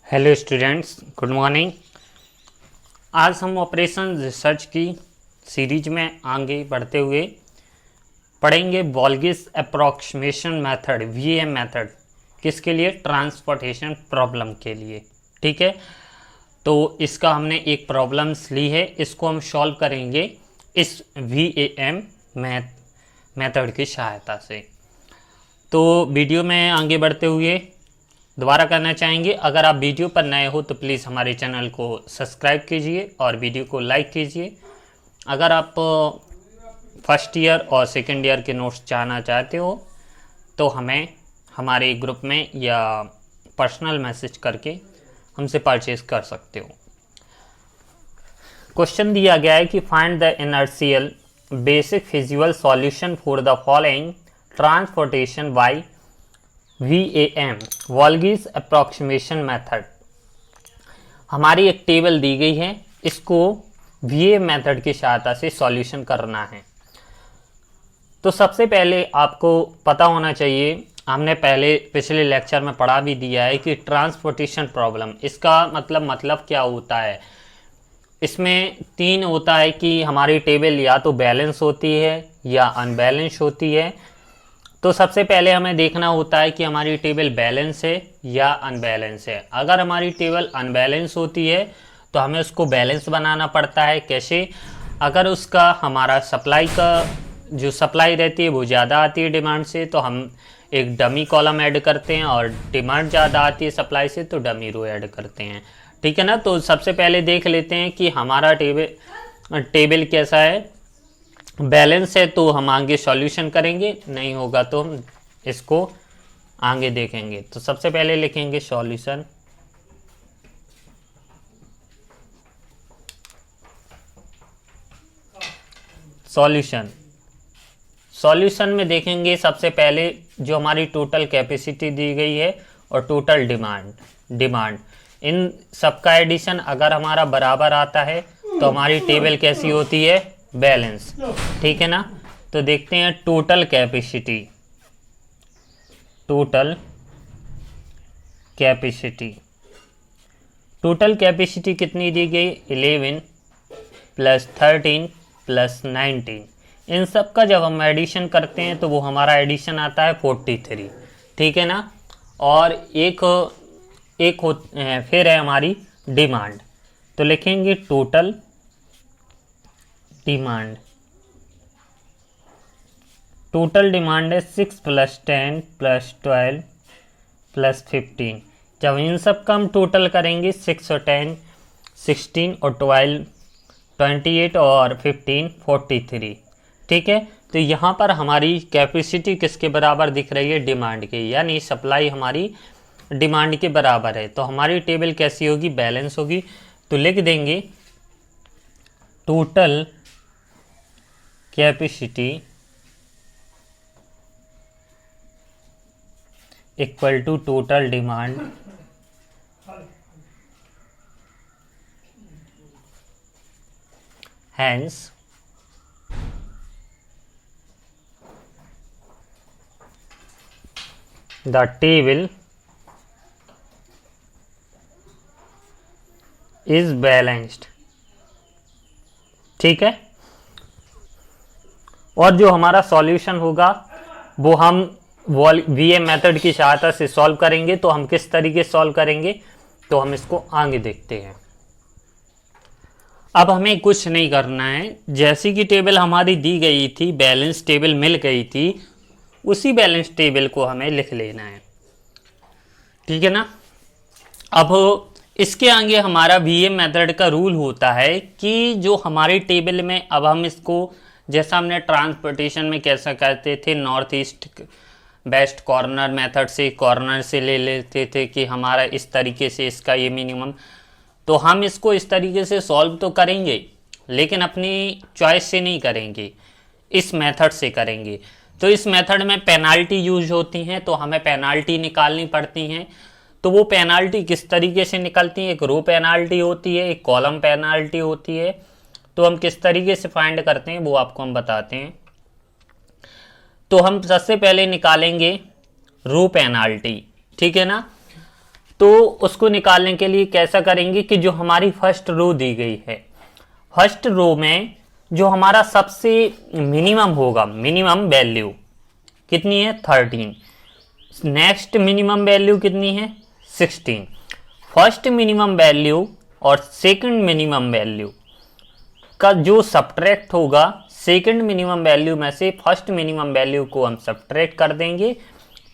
Hello students, good morning. आज हम operation research की सीरीज में आगे बढ़ते हुए पढ़ेंगे वॉल्गिस अप्रॉक्सीमेशन मेथड वीएम मेथड। किसके लिए? ट्रांसपोर्टेशन प्रॉब्लम के लिए। ठीक है, तो इसका हमने एक प्रॉब्लम्स ली है, इसको हम सॉल्व करेंगे इस वीएम मेथड की सहायता से। तो वीडियो में आगे बढ़ते हुए दोबारा करना चाहेंगे, अगर आप वीडियो पर नए हो तो प्लीज़ हमारे चैनल को सब्सक्राइब कीजिए और वीडियो को लाइक कीजिए। अगर आप फर्स्ट ईयर और सेकेंड ईयर के नोट्स चाहना चाहते हो तो हमें हमारे ग्रुप में या पर्सनल मैसेज करके हमसे परचेज कर सकते हो। क्वेश्चन दिया गया है कि find the inertial basic physical solution for the following transportation by VAM वॉल्गिस अप्रॉक्सीमेशन मेथड। हमारी एक टेबल दी गई है, इसको VAM मेथड की सहायता से सॉल्यूशन करना है। तो सबसे पहले आपको पता होना चाहिए, हमने पिछले लेक्चर में पढ़ा भी दिया है कि ट्रांसपोर्टेशन प्रॉब्लम इसका मतलब क्या होता है। इसमें तीन होता है कि हमारी टेबल या तो बैलेंस होती है या अनबैलेंस होती है। तो सबसे पहले हमें देखना होता है कि हमारी टेबल बैलेंस है या अनबैलेंस है। अगर हमारी टेबल अनबैलेंस होती है तो हमें उसको बैलेंस बनाना पड़ता है। कैसे? अगर उसका हमारा सप्लाई का जो सप्लाई रहती है वो ज़्यादा आती है डिमांड से, तो हम एक डमी कॉलम ऐड करते हैं, और डिमांड ज़्यादा आती है सप्लाई से तो डमी रो ऐड करते हैं। ठीक है ना। तो सबसे पहले देख लेते हैं कि हमारा टेबल कैसा है। बैलेंस है तो हम आगे सॉल्यूशन करेंगे, नहीं होगा तो हम इसको आगे देखेंगे। तो सबसे पहले लिखेंगे सॉल्यूशन। सॉल्यूशन में देखेंगे सबसे पहले जो हमारी टोटल कैपेसिटी दी गई है और टोटल डिमांड इन सबका एडिशन अगर हमारा बराबर आता है तो हमारी टेबल कैसी होती है? बैलेंस। ठीक है ना। तो देखते हैं टोटल कैपेसिटी कितनी दी गई? 11 + 13 + 19। इन सब का जब हम एडिशन करते हैं तो वो हमारा एडिशन आता है 43। ठीक है ना। और फिर है हमारी डिमांड। तो लिखेंगे टोटल डिमांड है 6 + 10 + 12 + 15। जब इन सब का हम टोटल करेंगे 6 और 10 16 और 12 28 और 15 43। ठीक है। तो यहाँ पर हमारी कैपेसिटी किसके बराबर दिख रही है? डिमांड के, यानी सप्लाई हमारी डिमांड के बराबर है। तो हमारी टेबल कैसी होगी? बैलेंस होगी। तो लिख देंगे total capacity equal to total demand hence the table is balanced. ठीक है। और जो हमारा सॉल्यूशन होगा वो हम वीएम मेथड की सहायता से सॉल्व करेंगे। तो हम किस तरीके से सॉल्व करेंगे तो हम इसको आगे देखते हैं। अब हमें कुछ नहीं करना है, जैसी कि टेबल हमारी दी गई थी, बैलेंस टेबल मिल गई थी, उसी बैलेंस टेबल को हमें लिख लेना है। ठीक है ना। अब इसके आगे हमारा वीएम मेथड का रूल होता है कि जो हमारी टेबल में, अब हम इसको जैसा हमने ट्रांसपोर्टेशन में कैसा करते थे, north east west corner method से कॉर्नर से ले लेते थे कि हमारा इस तरीके से इसका ये मिनिमम, तो हम इसको इस तरीके से सॉल्व तो करेंगे लेकिन अपनी चॉइस से नहीं करेंगे, इस मेथड से करेंगे। तो इस मेथड में पेनाल्टी यूज होती हैं, तो हमें पेनाल्टी निकालनी पड़ती हैं। तो वो पेनाल्टी किस तरीके से निकलती है? एक रो पेनाल्टी होती है, एक कॉलम पेनाल्टी होती है। तो हम किस तरीके से फाइंड करते हैं वो आपको हम बताते हैं। तो हम सबसे पहले निकालेंगे रो पेनाल्टी। ठीक है ना। तो उसको निकालने के लिए कैसा करेंगे कि जो हमारी फर्स्ट रो दी गई है, फर्स्ट रो में जो हमारा सबसे मिनिमम होगा, मिनिमम वैल्यू कितनी है 13, नेक्स्ट मिनिमम वैल्यू कितनी है 16। फर्स्ट मिनिमम वैल्यू और सेकंड मिनिमम वैल्यू का जो सब्ट्रैक्ट होगा, सेकंड मिनिमम वैल्यू में से फर्स्ट मिनिमम वैल्यू को हम सब्ट्रैक्ट कर देंगे,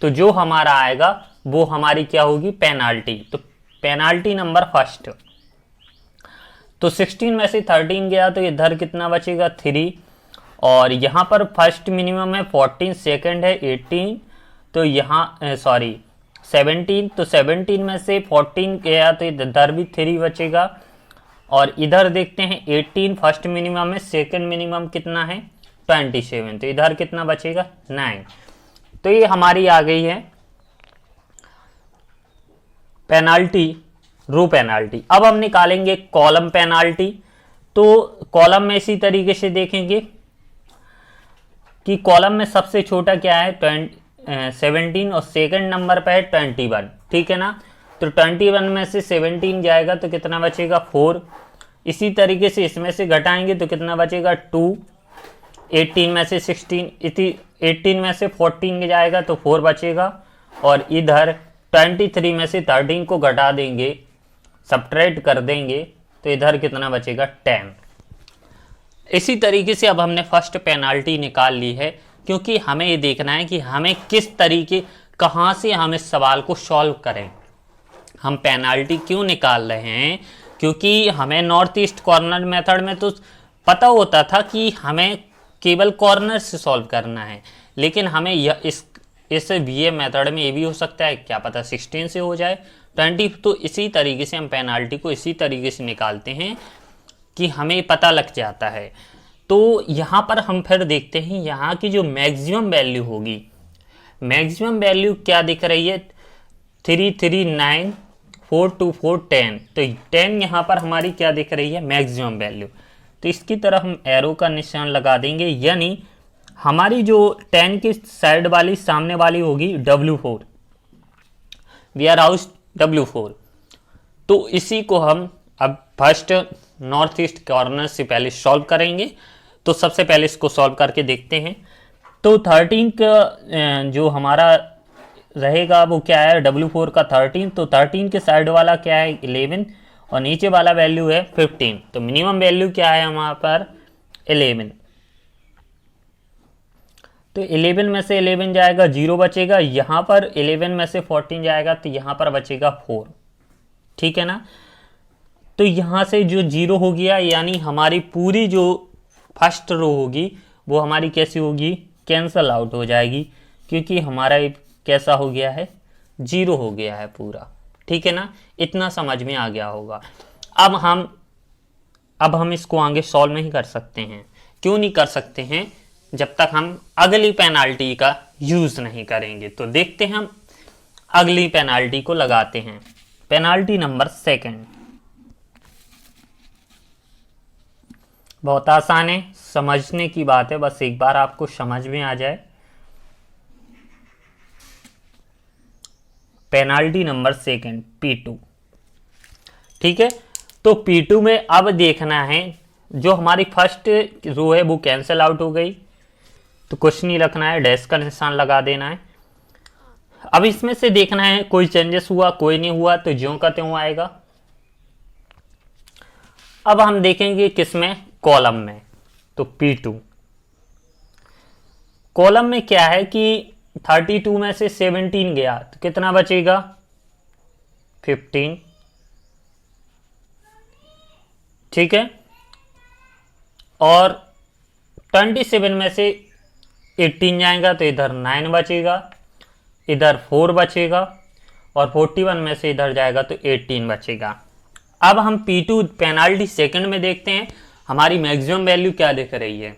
तो जो हमारा आएगा वो हमारी क्या होगी पेनाल्टी। तो पेनाल्टी नंबर फर्स्ट, तो 16 में से 13 गया तो इधर कितना बचेगा 3, और यहाँ पर फर्स्ट मिनिमम है 14, सेकंड है 18, तो यहाँ सॉरी 17, तो 17 में से 14 गया तो इधर भी 3 बचेगा, और इधर देखते हैं 18 फर्स्ट मिनिमम है, सेकंड मिनिमम कितना है 27, तो इधर कितना बचेगा 9। तो ये हमारी आ गई है पेनाल्टी, रो पेनाल्टी। अब हम निकालेंगे कॉलम पेनाल्टी। तो कॉलम में इसी तरीके से देखेंगे कि कॉलम में सबसे छोटा क्या है 17 और सेकंड नंबर पे है 21, ठीक है ना। तो 21 में से 17 जाएगा तो कितना बचेगा 4। इसी तरीके से इसमें से घटाएंगे तो कितना बचेगा 2। 18 में से 16, 18 में से 14 जाएगा तो 4 बचेगा, और इधर 23 में से 13 को घटा देंगे, सब्ट्रैक्ट कर देंगे, तो इधर कितना बचेगा 10। इसी तरीके से अब हमने फर्स्ट पेनाल्टी निकाल ली है, क्योंकि हमें ये देखना है कि हमें किस तरीके, कहाँ से हम इस सवाल को सॉल्व करें। हम पेनाल्टी क्यों निकाल रहे हैं, क्योंकि हमें नॉर्थ ईस्ट कॉर्नर मेथड में तो पता होता था कि हमें केवल कॉर्नर से सॉल्व करना है, लेकिन हमें इस VA मेथड में ये भी हो सकता है, क्या पता 16 से हो जाए 20। तो इसी तरीके से हम पेनाल्टी को इसी तरीके से निकालते हैं कि हमें पता लग जाता है। तो यहाँ पर हम फिर देखते हैं यहाँ की जो मैक्सिमम वैल्यू होगी, मैक्सिमम वैल्यू क्या दिख रही है 3, 3, 9, 4, 2, 4, 10। तो 10 यहाँ पर हमारी क्या दिख रही है मैक्सिमम वैल्यू। तो इसकी तरफ हम एरो का निशान लगा देंगे, यानी हमारी जो 10 की साइड वाली सामने वाली होगी W4, वेयर हाउस W4। तो इसी को हम अब फर्स्ट नॉर्थ ईस्ट कॉर्नर से पहले सॉल्व करेंगे। तो सबसे पहले इसको सॉल्व करके देखते हैं। तो 13 का जो हमारा रहेगा वो क्या है W4 का 13, तो 13 के साइड वाला क्या है 11, और नीचे वाला वैल्यू है 15। तो मिनिमम वैल्यू क्या है हमारे पर 11। तो 11 में से 11 जाएगा 0 बचेगा, यहाँ पर 11 में से 14 जाएगा तो यहाँ पर बचेगा 4, ठीक है ना। तो यहाँ से जो 0 हो गया, यानी हमारी पूरी जो फर्स्ट रो होगी वो हमारी कैसी होगी कैंसल आउट हो जाएगी, क्योंकि हमारा कैसा हो गया है 0 हो गया है पूरा, ठीक है ना। इतना समझ में आ गया होगा। अब हम इसको आगे सॉल्व नहीं कर सकते हैं। क्यों नहीं कर सकते हैं, जब तक हम अगली पेनाल्टी का यूज नहीं करेंगे। तो देखते हैं हम अगली पेनाल्टी को लगाते हैं। पेनाल्टी नंबर सेकंड, बहुत आसान है, समझने की बात है, बस एक बार आपको समझ में आ जाए। पेनाल्टी नंबर सेकंड P2, ठीक है। तो P2 में अब देखना है जो हमारी फर्स्ट रो है वो कैंसिल आउट हो गई, तो कुछ नहीं रखना है, डैश का निशान लगा देना है। अब इसमें से देखना है कोई चेंजेस हुआ कोई नहीं हुआ, तो ज्यों का त्यों आएगा। अब हम देखेंगे किसमें कॉलम में, तो P2 कॉलम में क्या है कि 32 में से 17 गया तो कितना बचेगा 15, ठीक है। और 27 में से 18 जाएगा तो इधर 9 बचेगा, इधर 4 बचेगा, और 41 में से इधर जाएगा तो 18 बचेगा। अब हम P2 पेनाल्टी सेकंड में देखते हैं हमारी मैक्सिमम वैल्यू क्या दिख रही है।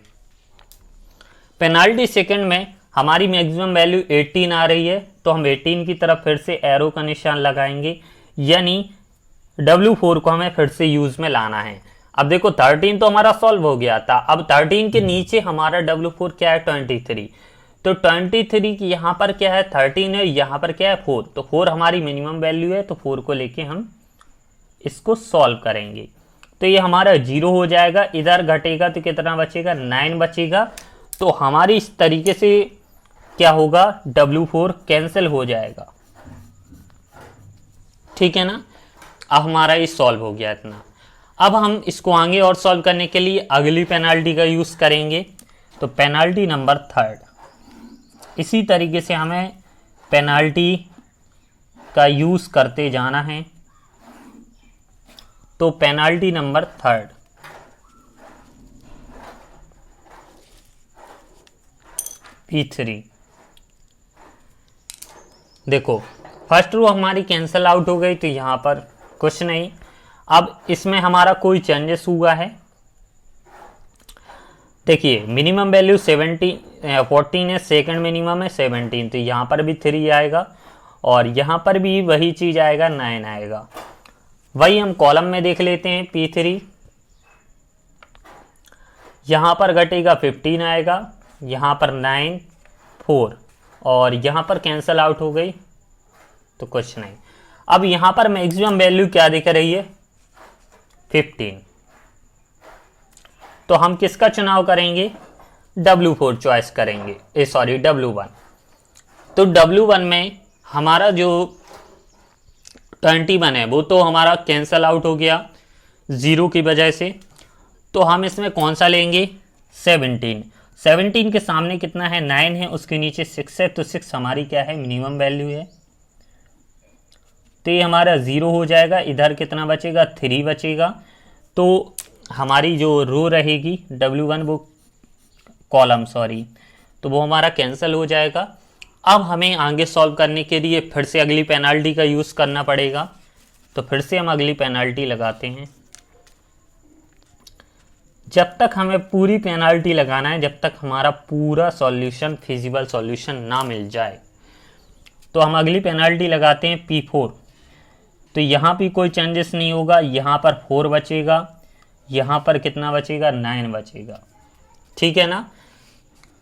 पेनाल्टी सेकंड में हमारी मैक्सिमम वैल्यू 18 आ रही है, तो हम 18 की तरफ फिर से एरो का निशान लगाएंगे, यानी W4 को हमें फिर से यूज में लाना है। अब देखो 13 तो हमारा सॉल्व हो गया था, अब 13 के नीचे हमारा W4 क्या है 23, तो 23 की यहाँ पर क्या है 13 है, यहाँ पर क्या है 4, तो 4 हमारी मिनिमम वैल्यू है, तो 4 को लेके हम इसको सॉल्व करेंगे। तो ये हमारा 0 हो जाएगा, इधर घटेगा तो कितना बचेगा 9 बचेगा। तो हमारी इस तरीके से क्या होगा W4 कैंसिल हो जाएगा, ठीक है ना। अब हमारा ये सॉल्व हो गया इतना। अब हम इसको आगे और सॉल्व करने के लिए अगली पेनाल्टी का यूज़ करेंगे। तो पेनाल्टी नंबर 3, इसी तरीके से हमें पेनाल्टी का यूज़ करते जाना है। तो पेनाल्टी नंबर 3, P3। देखो फर्स्ट रो हमारी कैंसिल आउट हो गई, तो यहाँ पर कुछ नहीं। अब इसमें हमारा कोई चेंजेस हुआ है, देखिए मिनिमम वैल्यू 14 है, सेकंड मिनिमम है 17, तो यहाँ पर भी 3 आएगा और यहाँ पर भी वही चीज़ आएगा 9 आएगा। वही हम कॉलम में देख लेते हैं P3, यहाँ पर घटेगा 15 आएगा, यहाँ पर 9 4 और यहाँ पर कैंसल आउट हो गई तो कुछ नहीं। अब यहाँ पर मैक्सिमम वैल्यू क्या दिख रही है 15, तो हम किसका चुनाव करेंगे W4 चॉइस करेंगे, सॉरी W1। तो W1 में हमारा जो 21 है वो तो हमारा कैंसल आउट हो गया 0 की वजह से, तो हम इसमें कौन सा लेंगे 17 के सामने कितना है 9 है, उसके नीचे 6 है, तो 6 हमारी क्या है मिनिमम वैल्यू है, तो ये हमारा 0 हो जाएगा। इधर कितना बचेगा 3 बचेगा, तो हमारी जो रो रहेगी W1 वो कॉलम सॉरी, तो वो हमारा कैंसिल हो जाएगा। अब हमें आगे सॉल्व करने के लिए फिर से अगली पेनाल्टी का यूज़ करना पड़ेगा, तो फिर से हम अगली पेनाल्टी लगाते हैं। जब तक हमें पूरी पेनाल्टी लगाना है, जब तक हमारा पूरा सॉल्यूशन फिजिबल सॉल्यूशन ना मिल जाए, तो हम अगली पेनाल्टी लगाते हैं P4। तो यहाँ भी कोई चेंजेस नहीं होगा, यहाँ पर 4 बचेगा, यहाँ पर कितना बचेगा 9 बचेगा, ठीक है ना।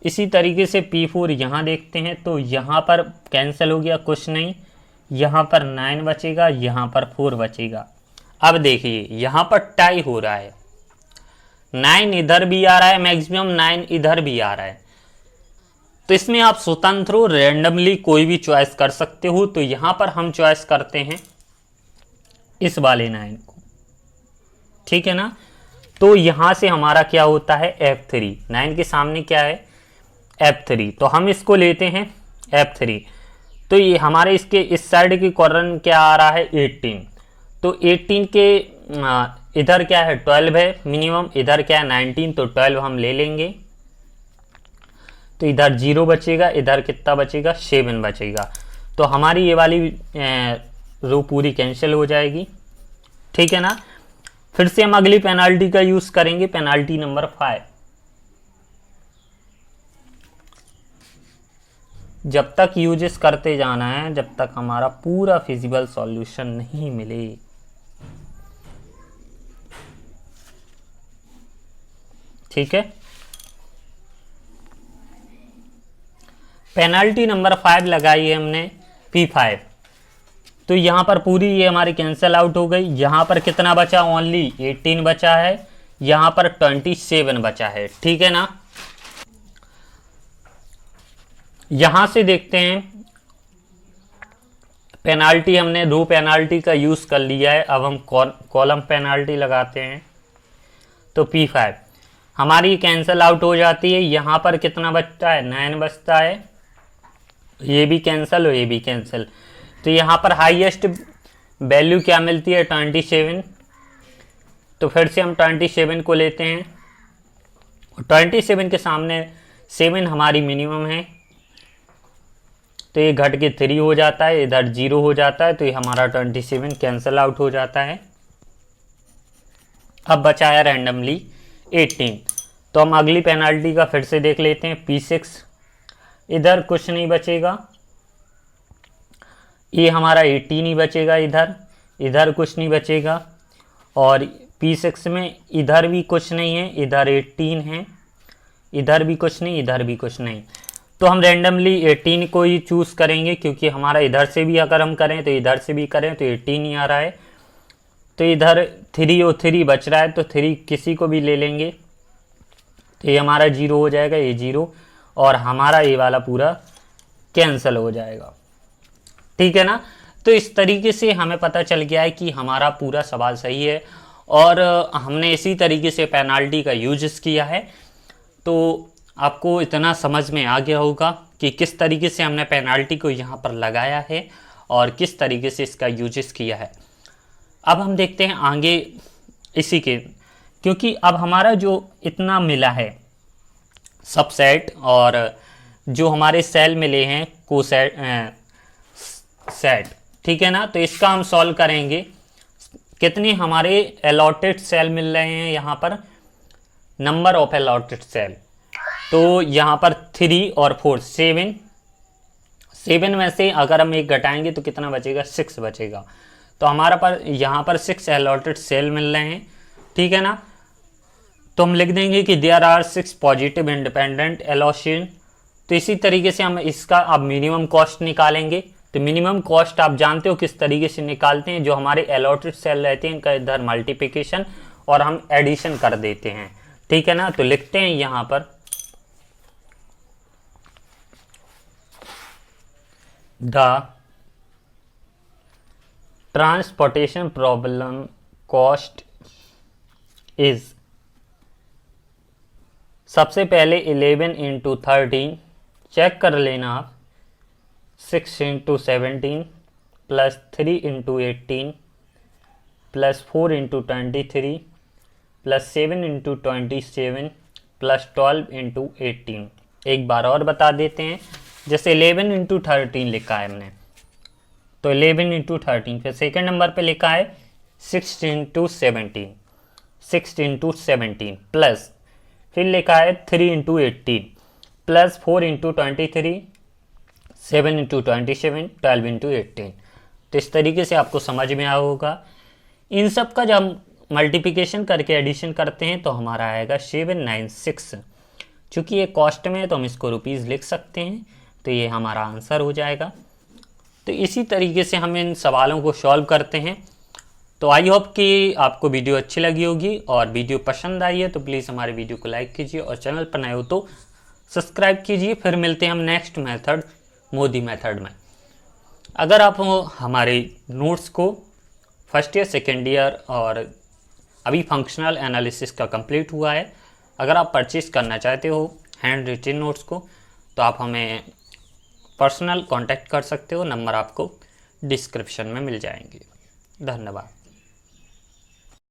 इसी तरीके से P4 यहाँ देखते हैं, तो यहाँ पर कैंसिल हो गया कुछ नहीं, यहाँ पर 9 बचेगा, यहाँ पर 4 बचेगा। अब देखिए यहाँ पर टाई हो रहा है, 9 इधर भी आ रहा है मैक्सिमम, 9 इधर भी आ रहा है, तो इसमें आप स्वतंत्र हो, रैंडमली कोई भी चॉइस कर सकते हो। तो यहाँ पर हम चॉइस करते हैं इस वाले 9 को, ठीक है ना। तो यहाँ से हमारा क्या होता है F3, 9 के सामने क्या है F3, तो हम इसको लेते हैं F3। तो ये हमारे इसके इस साइड की कॉर्नर क्या आ रहा है 18, तो 18 के इधर क्या है 12 है मिनिमम, इधर क्या है 19, तो 12 हम ले लेंगे। तो इधर 0 बचेगा, इधर कितना बचेगा 7 बचेगा, तो हमारी ये वाली रो पूरी कैंसिल हो जाएगी, ठीक है ना। फिर से हम अगली पेनाल्टी का यूज करेंगे, पेनाल्टी नंबर 5। जब तक यूजेस करते जाना है, जब तक हमारा पूरा फिजिबल सॉल्यूशन नहीं मिले। ठीक है, पेनाल्टी नंबर 5 लगाई है हमने P5, तो यहाँ पर पूरी ये हमारी कैंसिल आउट हो गई। यहाँ पर कितना बचा ओनली 18 बचा है, यहाँ पर 27 बचा है, ठीक है ना। यहाँ से देखते हैं पेनाल्टी हमने 2 पेनाल्टी का यूज़ कर लिया है। अब हम कॉलम पेनाल्टी लगाते हैं, तो P5 हमारी कैंसिल आउट हो जाती है। यहाँ पर कितना बचता है 9 बचता है, ये भी कैंसिल और ये भी कैंसिल। तो यहाँ पर हाईएस्ट वैल्यू क्या मिलती है 27, तो फिर से हम 27 को लेते हैं। 27 के सामने 7 हमारी मिनिमम है, तो ये घट के 3 हो जाता है, इधर 0 हो जाता है, तो ये हमारा 27 कैंसिल आउट हो जाता है। अब बचा है रैंडमली 18, तो हम अगली पेनाल्टी का फिर से देख लेते हैं P6। इधर कुछ नहीं बचेगा, ये हमारा 18 ही बचेगा, इधर कुछ नहीं बचेगा, और P6 में इधर भी कुछ नहीं है, इधर 18 है, इधर भी कुछ नहीं, इधर भी कुछ नहीं। तो हम रैंडमली 18 को ही चूज़ करेंगे, क्योंकि हमारा इधर से भी अगर हम करें तो इधर से भी करें तो 18 ही आ रहा है। तो इधर 3 और 3 बच रहा है, तो 3 किसी को भी ले लेंगे तो ये हमारा 0 हो जाएगा, ये 0, और हमारा ये वाला पूरा कैंसिल हो जाएगा। ठीक है ना। तो इस तरीके से हमें पता चल गया है कि हमारा पूरा सवाल सही है, और हमने इसी तरीके से पेनाल्टी का यूज किया है। तो आपको इतना समझ में आ गया होगा कि किस तरीके से हमने पेनाल्टी को यहाँ पर लगाया है और किस तरीके से इसका यूज किया है। अब हम देखते हैं आगे इसी के, क्योंकि अब हमारा जो इतना मिला है सबसेट और जो हमारे सेल मिले हैं कोसेट सेट, ठीक है ना। तो इसका हम सॉल्व करेंगे। कितने हमारे अलॉटेड सेल मिल रहे हैं यहाँ पर, नंबर ऑफ अलॉटेड सेल, तो यहाँ पर 3 और 4 7 में से अगर हम एक घटाएंगे तो कितना बचेगा, 6 बचेगा। तो हमारा पर यहाँ पर 6 अलॉटेड सेल मिल रहे हैं, ठीक है ना। तो हम लिख देंगे कि देयर आर 6 पॉजिटिव इंडिपेंडेंट एलोशन। तो इसी तरीके से हम इसका अब मिनिमम कॉस्ट निकालेंगे। तो मिनिमम कॉस्ट आप जानते हो किस तरीके से निकालते हैं, जो हमारे अलॉटेड सेल रहते हैं इनका इधर मल्टीप्लिकेशन और हम एडिशन कर देते हैं, ठीक है ना। तो लिखते हैं यहाँ पर the transportation problem cost is, सबसे पहले 11 इंटू 13 चेक कर लेना आप, 6 into 17 plus 3 into 18 plus 4 into 23 plus 7 into 27 plus 12 into 18। एक बार और बता देते हैं, जैसे 11 इंटू 13 लिखा है हमने, तो 11 इंटू 13, फिर सेकेंड नंबर पे लिखा है 6 इंटू 17, 6 इंटू 17 प्लस फिर लिखा है 3 into 18 plus 4 into 23, 7 into 27, 12 into 18। तो इस तरीके से आपको समझ में आया होगा। इन सब का जब हम मल्टीप्लिकेशन करके एडिशन करते हैं तो हमारा आएगा 796। चूँकि ये कॉस्ट में है तो हम इसको रुपीज़ लिख सकते हैं, तो ये हमारा आंसर हो जाएगा। तो इसी तरीके से हम इन सवालों को सॉल्व करते हैं। तो आई होप कि आपको वीडियो अच्छी लगी होगी, और वीडियो पसंद आई है तो प्लीज़ हमारे वीडियो को लाइक कीजिए, और चैनल पर नए हो तो सब्सक्राइब कीजिए। फिर मिलते हैं हम नेक्स्ट मेथड, मोदी मेथड में। अगर आप हमारे नोट्स को फर्स्ट ईयर सेकेंड ईयर और अभी फंक्शनल एनालिसिस का कंप्लीट हुआ है, अगर आप परचेज करना चाहते हो हैंड रिटन नोट्स को, तो आप हमें पर्सनल कांटेक्ट कर सकते हो। नंबर आपको डिस्क्रिप्शन में मिल जाएंगे। धन्यवाद।